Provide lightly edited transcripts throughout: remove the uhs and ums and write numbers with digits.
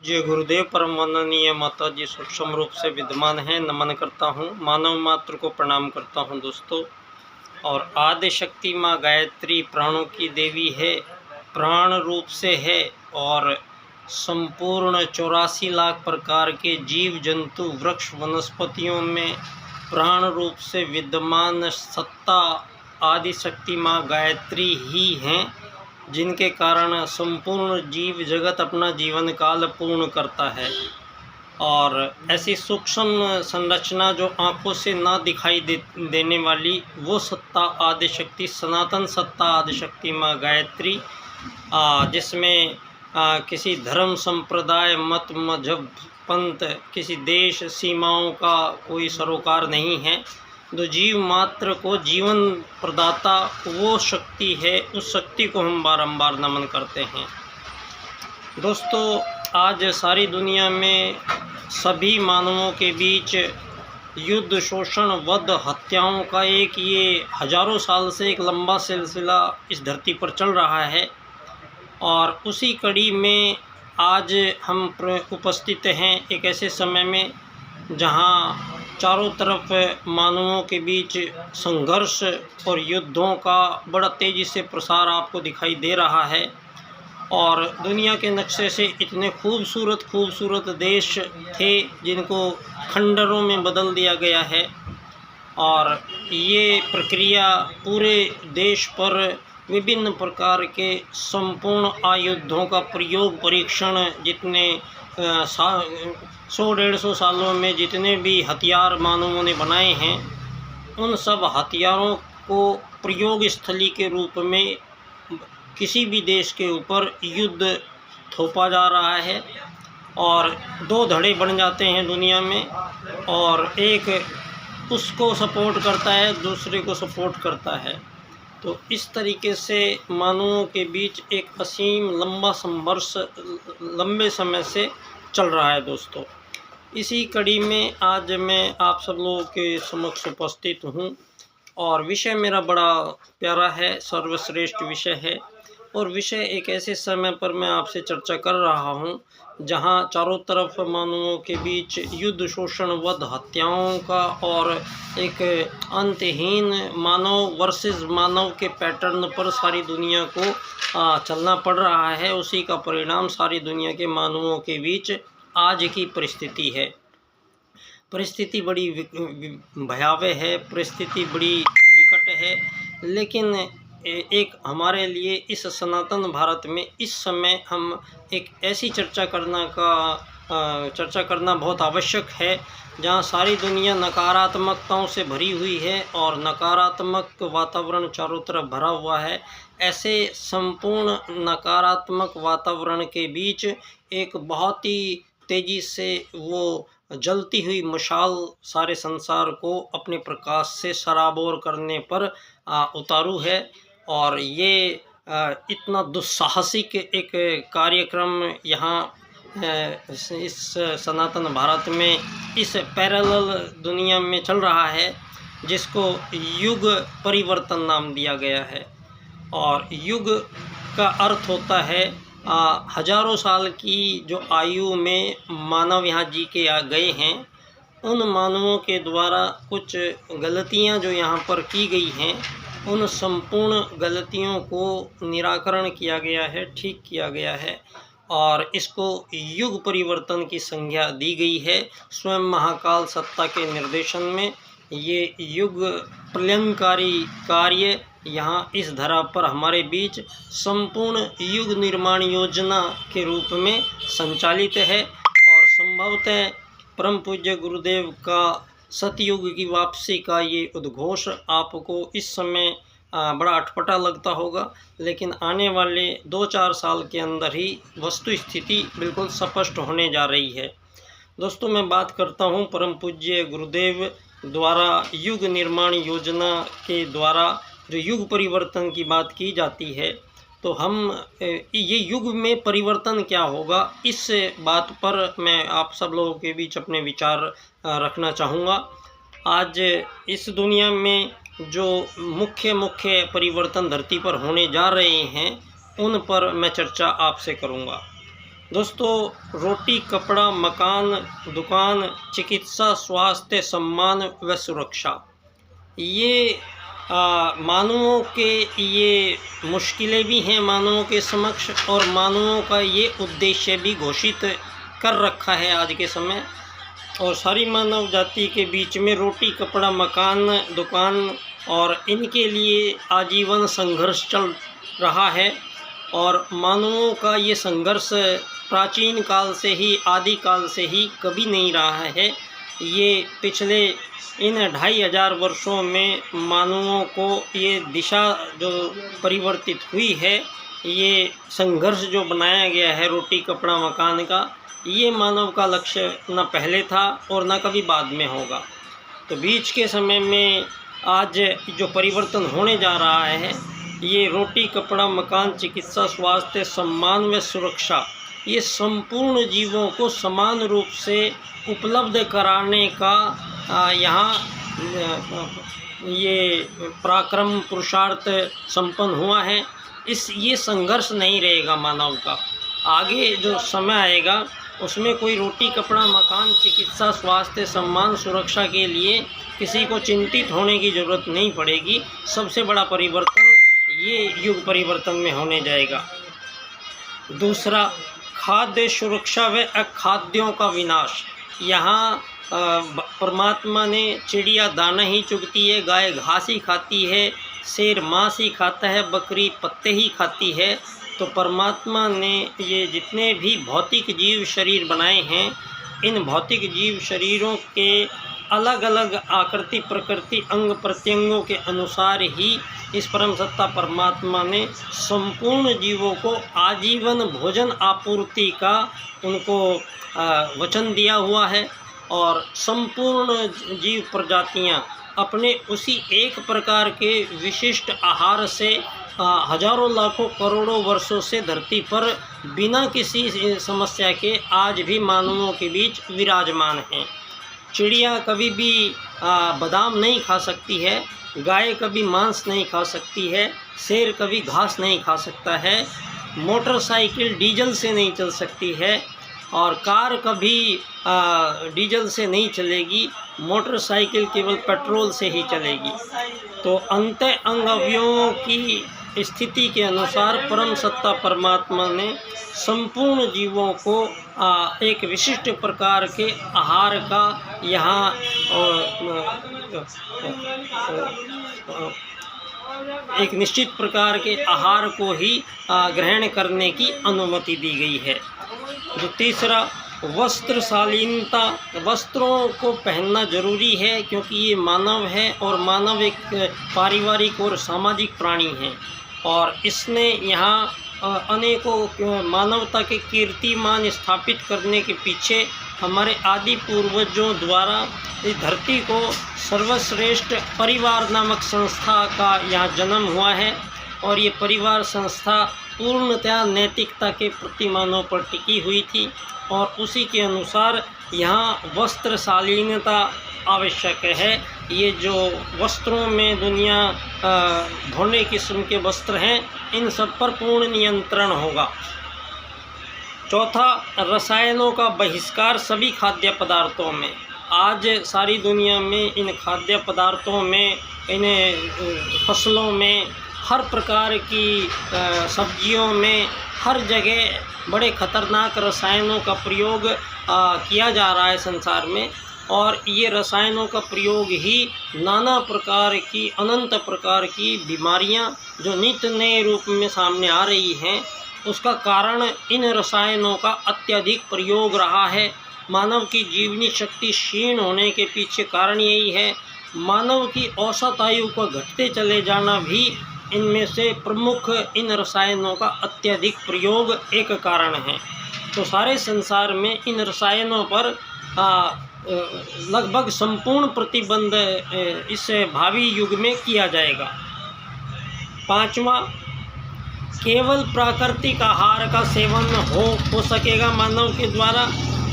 जय गुरुदेव। परम वंदनीय माता जी सूक्ष्म रूप से विद्यमान हैं, नमन करता हूँ। मानव मात्र को प्रणाम करता हूँ दोस्तों। और आदि शक्ति माँ गायत्री प्राणों की देवी है, प्राण रूप से है और संपूर्ण 84 लाख प्रकार के जीव जंतु वृक्ष वनस्पतियों में प्राण रूप से विद्यमान सत्ता आदि शक्ति माँ गायत्री ही हैं, जिनके कारण संपूर्ण जीव जगत अपना जीवन काल पूर्ण करता है। और ऐसी सूक्ष्म संरचना जो आँखों से ना दिखाई देने वाली वो सत्ता आदि शक्ति, सनातन सत्ता आदि शक्ति माँ गायत्री, जिसमें किसी धर्म संप्रदाय मत मजहब पंथ किसी देश सीमाओं का कोई सरोकार नहीं है। जो जीव मात्र को जीवन प्रदाता वो शक्ति है, उस शक्ति को हम बारंबार नमन करते हैं दोस्तों। आज सारी दुनिया में सभी मानवों के बीच युद्ध, शोषण, वध, हत्याओं का एक ये हजारों साल से एक लंबा सिलसिला इस धरती पर चल रहा है। और उसी कड़ी में आज हम उपस्थित हैं एक ऐसे समय में जहां चारों तरफ मानवों के बीच संघर्ष और युद्धों का बड़ा तेज़ी से प्रसार आपको दिखाई दे रहा है। और दुनिया के नक्शे से इतने खूबसूरत देश थे जिनको खंडरों में बदल दिया गया है। और ये प्रक्रिया पूरे देश पर विभिन्न प्रकार के संपूर्ण आयुधों का प्रयोग, परीक्षण, जितने 100-150 सालों में जितने भी हथियार मानवों ने बनाए हैं, उन सब हथियारों को प्रयोग स्थली के रूप में किसी भी देश के ऊपर युद्ध थोपा जा रहा है। और दो धड़े बन जाते हैं दुनिया में, और एक उसको सपोर्ट करता है, दूसरे को सपोर्ट करता है। तो इस तरीके से मानवों के बीच एक असीम लंबा संघर्ष लंबे समय से चल रहा है दोस्तों। इसी कड़ी में आज मैं आप सब लोगों के समक्ष उपस्थित हूँ और विषय मेरा बड़ा प्यारा है, सर्वश्रेष्ठ विषय है। और विषय एक ऐसे समय पर मैं आपसे चर्चा कर रहा हूँ जहाँ चारों तरफ मानवों के बीच युद्ध, शोषण, वध, हत्याओं का और एक अंतहीन मानव वर्सेस मानव के पैटर्न पर सारी दुनिया को चलना पड़ रहा है। उसी का परिणाम सारी दुनिया के मानवों के बीच आज की परिस्थिति है। परिस्थिति बड़ी भयावह है, परिस्थिति बड़ी विकट है। लेकिन एक हमारे लिए इस सनातन भारत में इस समय हम एक ऐसी चर्चा करना बहुत आवश्यक है जहाँ सारी दुनिया नकारात्मकताओं से भरी हुई है और नकारात्मक वातावरण चारों तरफ भरा हुआ है। ऐसे संपूर्ण नकारात्मक वातावरण के बीच एक बहुत ही तेज़ी से वो जलती हुई मशाल सारे संसार को अपने प्रकाश से सराबोर करने पर उतारू है। और ये इतना दुस्साहसिक एक कार्यक्रम यहाँ इस सनातन भारत में इस पैरेलल दुनिया में चल रहा है, जिसको युग परिवर्तन नाम दिया गया है। और युग का अर्थ होता है हजारों साल की जो आयु में मानव यहाँ जी के गए हैं, उन मानवों के द्वारा कुछ गलतियाँ जो यहाँ पर की गई हैं, उन संपूर्ण गलतियों को निराकरण किया गया है, ठीक किया गया है। और इसको युग परिवर्तन की संज्ञा दी गई है। स्वयं महाकाल सत्ता के निर्देशन में ये युग प्रलयंकारी कार्य यहाँ इस धरा पर हमारे बीच संपूर्ण युग निर्माण योजना के रूप में संचालित है। और संभवतः परम पूज्य गुरुदेव का सतयुग की वापसी का ये उद्घोष आपको इस समय बड़ा अटपटा लगता होगा, लेकिन आने वाले 2-4 साल के अंदर ही वस्तु स्थिति बिल्कुल स्पष्ट होने जा रही है दोस्तों। मैं बात करता हूँ परम पूज्य गुरुदेव द्वारा युग निर्माण योजना के द्वारा जो युग परिवर्तन की बात की जाती है, तो हम ये युग में परिवर्तन क्या होगा, इस बात पर मैं आप सब लोगों के बीच अपने विचार रखना चाहूँगा। आज इस दुनिया में जो मुख्य परिवर्तन धरती पर होने जा रहे हैं, उन पर मैं चर्चा आपसे करूँगा। दोस्तों, रोटी, कपड़ा, मकान, दुकान, चिकित्सा, स्वास्थ्य, सम्मान व सुरक्षा, ये मानवों के ये मुश्किलें भी हैं मानवों के समक्ष, और मानवों का ये उद्देश्य भी घोषित कर रखा है आज के समय। और सारी मानव जाति के बीच में रोटी, कपड़ा, मकान, दुकान और इनके लिए आजीवन संघर्ष चल रहा है। और मानवों का ये संघर्ष प्राचीन काल से ही, आदि काल से ही कभी नहीं रहा है। ये पिछले इन 2500 वर्षों में मानवों को ये दिशा जो परिवर्तित हुई है, ये संघर्ष जो बनाया गया है रोटी, कपड़ा, मकान का, ये मानव का लक्ष्य न पहले था और न कभी बाद में होगा। तो बीच के समय में आज जो परिवर्तन होने जा रहा है, ये रोटी, कपड़ा, मकान, चिकित्सा, स्वास्थ्य, सम्मान व सुरक्षा, ये संपूर्ण जीवों को समान रूप से उपलब्ध कराने का यहाँ ये पराक्रम पुरुषार्थ संपन्न हुआ है। ये संघर्ष नहीं रहेगा मानव का। आगे जो समय आएगा उसमें कोई रोटी, कपड़ा, मकान, चिकित्सा, स्वास्थ्य, सम्मान, सुरक्षा के लिए किसी को चिंतित होने की ज़रूरत नहीं पड़ेगी। सबसे बड़ा परिवर्तन ये युग परिवर्तन में होने जाएगा। दूसरा, खाद्य सुरक्षा व अखाद्यों का विनाश। यहाँ परमात्मा ने चिड़िया दाना ही चुगती है, गाय घास ही खाती है, शेर मांस ही खाता है, बकरी पत्ते ही खाती है। तो परमात्मा ने ये जितने भी भौतिक जीव शरीर बनाए हैं, इन भौतिक जीव शरीरों के अलग अलग आकृति, प्रकृति, अंग प्रत्यंगों के अनुसार ही इस परम सत्ता परमात्मा ने संपूर्ण जीवों को आजीवन भोजन आपूर्ति का उनको वचन दिया हुआ है। और संपूर्ण जीव प्रजातियां अपने उसी एक प्रकार के विशिष्ट आहार से हजारों, लाखों, करोड़ों वर्षों से धरती पर बिना किसी समस्या के आज भी मानवों के बीच विराजमान हैं। चिड़िया कभी भी बादाम नहीं खा सकती है, गाय कभी मांस नहीं खा सकती है, शेर कभी घास नहीं खा सकता है, मोटरसाइकिल डीजल से नहीं चल सकती है, और कार कभी डीजल से नहीं चलेगी, मोटरसाइकिल केवल पेट्रोल से ही चलेगी। तो अंत अंग अवयवों की स्थिति के अनुसार परम सत्ता परमात्मा ने संपूर्ण जीवों को एक विशिष्ट प्रकार के आहार का यहाँ एक निश्चित प्रकार के आहार को ही ग्रहण करने की अनुमति दी गई है। जो तीसरा, वस्त्र शालीनता। वस्त्रों को पहनना जरूरी है क्योंकि ये मानव है और मानव एक पारिवारिक और सामाजिक प्राणी है, और इसने यहाँ अनेकों मानवता के कीर्तिमान स्थापित करने के पीछे हमारे आदि पूर्वजों द्वारा इस धरती को सर्वश्रेष्ठ परिवार नामक संस्था का यहाँ जन्म हुआ है। और ये परिवार संस्था पूर्णतया नैतिकता के प्रतिमानों पर टिकी हुई थी, और उसी के अनुसार यहाँ वस्त्र शालीनता आवश्यक है। ये जो वस्त्रों में दुनिया धोने किस्म के वस्त्र हैं, इन सब पर पूर्ण नियंत्रण होगा। चौथा, रसायनों का बहिष्कार सभी खाद्य पदार्थों में। आज सारी दुनिया में इन खाद्य पदार्थों में, इन फसलों में, हर प्रकार की सब्जियों में, हर जगह बड़े खतरनाक रसायनों का प्रयोग किया जा रहा है संसार में। और ये रसायनों का प्रयोग ही नाना प्रकार की, अनंत प्रकार की बीमारियां जो नित्य नए रूप में सामने आ रही हैं, उसका कारण इन रसायनों का अत्यधिक प्रयोग रहा है। मानव की जीवनी शक्ति क्षीण होने के पीछे कारण यही है। मानव की औसत आयु का घटते चले जाना भी इनमें से प्रमुख इन रसायनों का अत्यधिक प्रयोग एक कारण है। तो सारे संसार में इन रसायनों पर लगभग संपूर्ण प्रतिबंध इस भावी युग में किया जाएगा। पांचवा, केवल प्राकृतिक आहार का सेवन हो सकेगा मानव के द्वारा,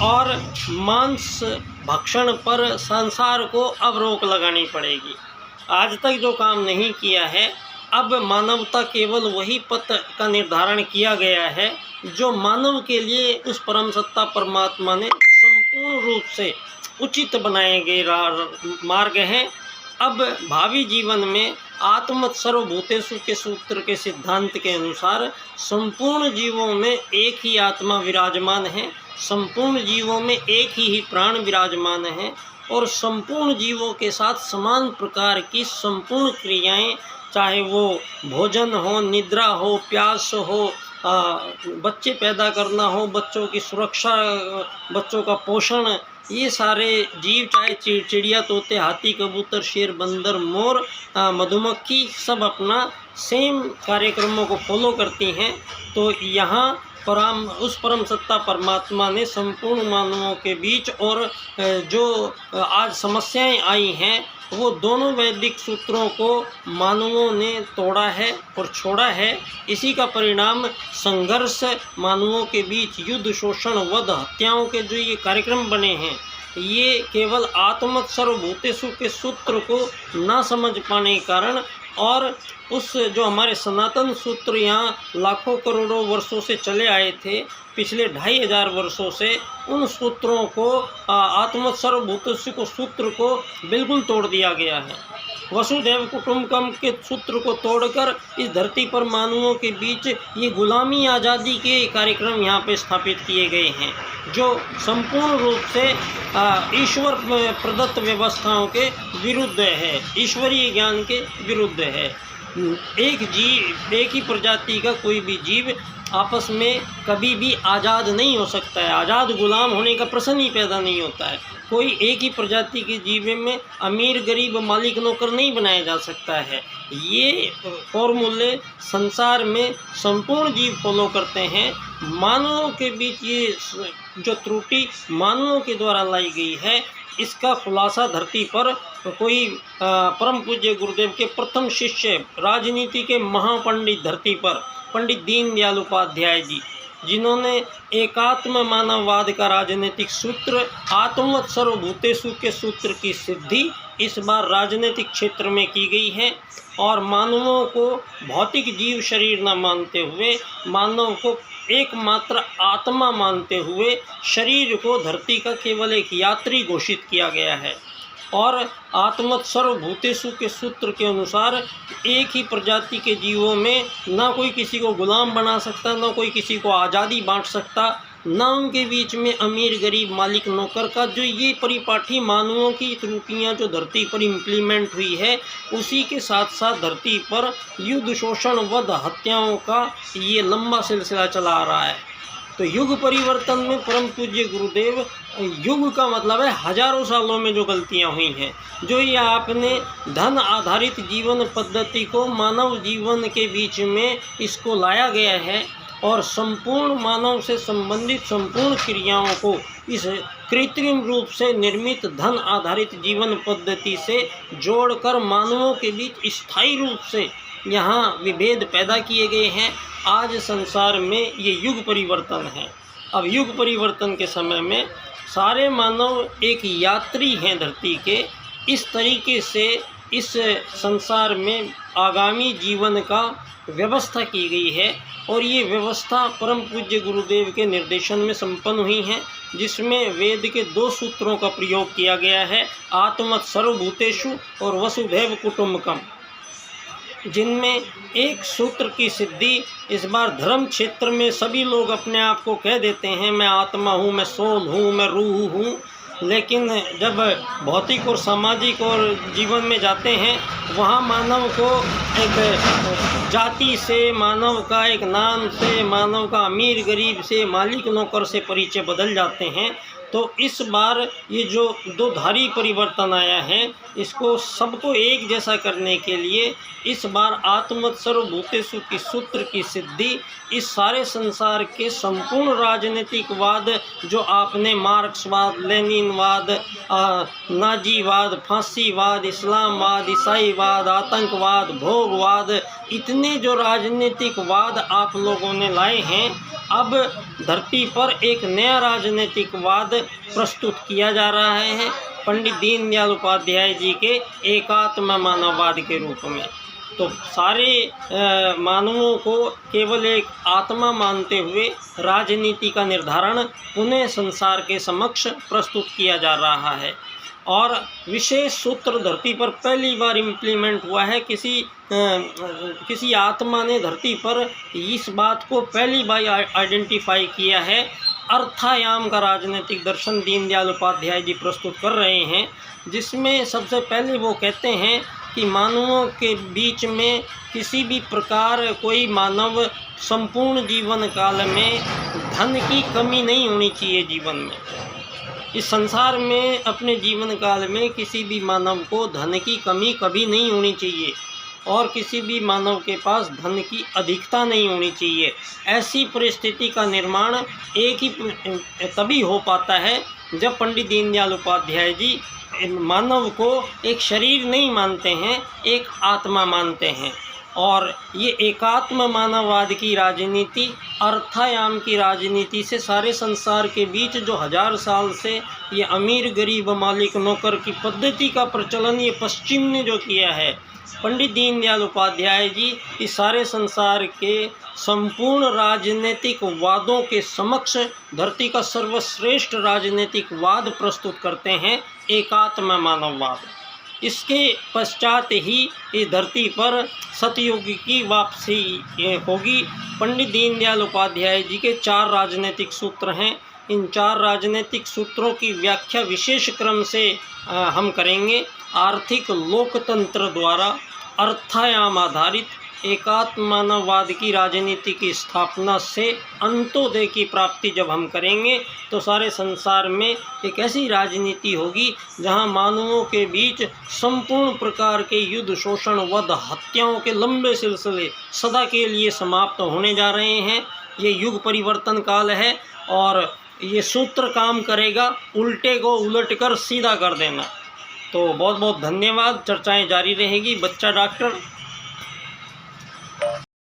और मांस भक्षण पर संसार को अब रोक लगानी पड़ेगी। आज तक जो काम नहीं किया है, अब मानवता केवल वही पथ का निर्धारण किया गया है जो मानव के लिए उस परम सत्ता परमात्मा ने संपूर्ण रूप से उचित बनाए गए मार्ग हैं। अब भावी जीवन में आत्मत सर्वभूतेषु के सूत्र के सिद्धांत के अनुसार संपूर्ण जीवों में एक ही आत्मा विराजमान है, संपूर्ण जीवों में एक ही प्राण विराजमान है और संपूर्ण जीवों के साथ समान प्रकार की संपूर्ण क्रियाएं, चाहे वो भोजन हो, निद्रा हो, प्यास हो, बच्चे पैदा करना हो, बच्चों की सुरक्षा, बच्चों का पोषण, ये सारे जीव, चाहे चिड़िया, तोते, हाथी, कबूतर, शेर, बंदर, मोर, मधुमक्खी, सब अपना सेम कार्यक्रमों को फॉलो करती हैं। तो यहाँ उस परम सत्ता परमात्मा ने संपूर्ण मानवों के बीच और जो आज समस्याएं आई हैं वो दोनों वैदिक सूत्रों को मानवों ने तोड़ा है और छोड़ा है। इसी का परिणाम संघर्ष, मानवों के बीच युद्ध, शोषण, वध, हत्याओं के जो ये कार्यक्रम बने हैं, ये केवल आत्मत सर्वभूतेषु के सूत्र को ना समझ पाने के कारण और उस जो हमारे सनातन सूत्र यहाँ लाखों करोड़ों वर्षों से चले आए थे, पिछले 2500 वर्षों से, उन सूत्रों को आत्मत सर्वभूतेषु को सूत्र को बिल्कुल तोड़ दिया गया है। वसुधैव कुटुंबकम के सूत्र को तोड़कर इस धरती पर मानवों के बीच ये गुलामी आज़ादी के कार्यक्रम यहाँ पे स्थापित किए गए हैं, जो संपूर्ण रूप से ईश्वर प्रदत्त व्यवस्थाओं के विरुद्ध है, ईश्वरीय ज्ञान के विरुद्ध है। एक ही प्रजाति का कोई भी जीव आपस में कभी भी आज़ाद नहीं हो सकता है, आज़ाद गुलाम होने का प्रश्न ही पैदा नहीं होता है। कोई एक ही प्रजाति के जीव में अमीर, गरीब, मालिक, नौकर नहीं बनाया जा सकता है। ये फॉर्मूले संसार में संपूर्ण जीव फॉलो करते हैं। मानवों के बीच ये जो त्रुटि मानवों के द्वारा लाई गई है, इसका खुलासा धरती पर कोई परम पूज्य गुरुदेव के प्रथम शिष्य, राजनीति के महापंडित धरती पर पंडित दीनदयाल उपाध्याय जी, जिन्होंने एकात्म मानववाद का राजनीतिक सूत्र, आत्मवत सर्वभूतेषु के सूत्र की सिद्धि इस बार राजनीतिक क्षेत्र में की गई है और मानवों को भौतिक जीव शरीर न मानते हुए, मानव को एकमात्र आत्मा मानते हुए शरीर को धरती का केवल एक यात्री घोषित किया गया है। और आत्मत सर्वभूतेषु के सूत्र के अनुसार एक ही प्रजाति के जीवों में ना कोई किसी को गुलाम बना सकता, ना कोई किसी को आज़ादी बांट सकता, ना उनके बीच में अमीर, गरीब, मालिक, नौकर का जो ये परिपाठी मानवों की त्रुटियां जो धरती पर इम्प्लीमेंट हुई है, उसी के साथ साथ धरती पर युद्ध, शोषण, वध, हत्याओं का ये लंबा सिलसिला चला आ रहा है। तो युग परिवर्तन में परम पूज्य गुरुदेव, युग का मतलब है हजारों सालों में जो गलतियां हुई हैं, जो ये आपने धन आधारित जीवन पद्धति को मानव जीवन के बीच में इसको लाया गया है और संपूर्ण मानव से संबंधित संपूर्ण क्रियाओं को इस कृत्रिम रूप से निर्मित धन आधारित जीवन पद्धति से जोड़कर मानवों के बीच स्थायी रूप से यहाँ विभेद पैदा किए गए हैं। आज संसार में ये युग परिवर्तन है। अब युग परिवर्तन के समय में सारे मानव एक यात्री हैं धरती के। इस तरीके से इस संसार में आगामी जीवन का व्यवस्था की गई है और ये व्यवस्था परम पूज्य गुरुदेव के निर्देशन में संपन्न हुई है, जिसमें वेद के 2 सूत्रों का प्रयोग किया गया है, आत्मत सर्वभूतेषु और वसुधैव कुटुंबकम, जिनमें एक सूत्र की सिद्धि इस बार धर्म क्षेत्र में सभी लोग अपने आप को कह देते हैं, मैं आत्मा हूँ, मैं सोल हूँ, मैं रूह हूँ, लेकिन जब भौतिक और सामाजिक और जीवन में जाते हैं, वहाँ मानव को एक जाति से, मानव का एक नाम से, मानव का अमीर गरीब से, मालिक नौकर से परिचय बदल जाते हैं। तो इस बार ये जो 2 धारी परिवर्तन आया है, इसको सबको एक जैसा करने के लिए इस बार आत्मत सर्वभूतेषु की सूत्र की सिद्धि इस सारे संसार के संपूर्ण राजनीतिकवाद जो आपने मार्क्सवाद, लेनिनवाद, नाजीवाद, फांसीवाद, इस्लामवाद, ईसाईवाद, आतंकवाद, भोगवाद, इतने जो राजनीतिकवाद आप लोगों ने लाए हैं, अब धरती पर एक नया राजनीतिकवाद प्रस्तुत किया जा रहा है पंडित दीनदयाल उपाध्याय जी के एकात्म मानववाद के रूप में। तो सारे मानवों को केवल एक आत्मा मानते हुए राजनीति का निर्धारण पुनः संसार के समक्ष प्रस्तुत किया जा रहा है। और विशेष सूत्र धरती पर पहली बार इम्प्लीमेंट हुआ है। किसी आत्मा ने धरती पर इस बात को पहली बार आइडेंटिफाई किया है। अर्थायाम का राजनीतिक दर्शन दीनदयाल उपाध्याय जी प्रस्तुत कर रहे हैं, जिसमें सबसे पहले वो कहते हैं कि मानवों के बीच में किसी भी प्रकार कोई मानव संपूर्ण जीवन काल में धन की कमी नहीं होनी चाहिए। जीवन में, इस संसार में अपने जीवन काल में किसी भी मानव को धन की कमी कभी नहीं होनी चाहिए और किसी भी मानव के पास धन की अधिकता नहीं होनी चाहिए। ऐसी परिस्थिति का निर्माण एक ही तभी हो पाता है जब पंडित दीनदयाल उपाध्याय जी मानव को एक शरीर नहीं मानते हैं, एक आत्मा मानते हैं। और ये एकात्म मानववाद की राजनीति, अर्थायाम की राजनीति से सारे संसार के बीच जो 1000 साल से ये अमीर गरीब मालिक नौकर की पद्धति का प्रचलन ये पश्चिम ने जो किया है, पंडित दीनदयाल उपाध्याय जी इस सारे संसार के संपूर्ण राजनीतिक वादों के समक्ष धरती का सर्वश्रेष्ठ राजनीतिक वाद प्रस्तुत करते हैं, एकात्म मानववाद। इसके पश्चात ही इस धरती पर सतयुग की वापसी होगी। पंडित दीनदयाल उपाध्याय जी के 4 राजनीतिक सूत्र हैं। इन 4 राजनीतिक सूत्रों की व्याख्या विशेष क्रम से हम करेंगे। आर्थिक लोकतंत्र द्वारा अर्थायाम आधारित एकात्म मानववाद की राजनीति की स्थापना से अंत्योदय की प्राप्ति जब हम करेंगे तो सारे संसार में एक ऐसी राजनीति होगी जहां मानवों के बीच संपूर्ण प्रकार के युद्ध, शोषण, वध, हत्याओं के लंबे सिलसिले सदा के लिए समाप्त होने जा रहे हैं। ये युग परिवर्तन काल है और ये सूत्र काम करेगा उल्टे को उलट कर सीधा कर देना। तो बहुत बहुत धन्यवाद। चर्चाएं जारी रहेगी। बच्चा डॉक्टर।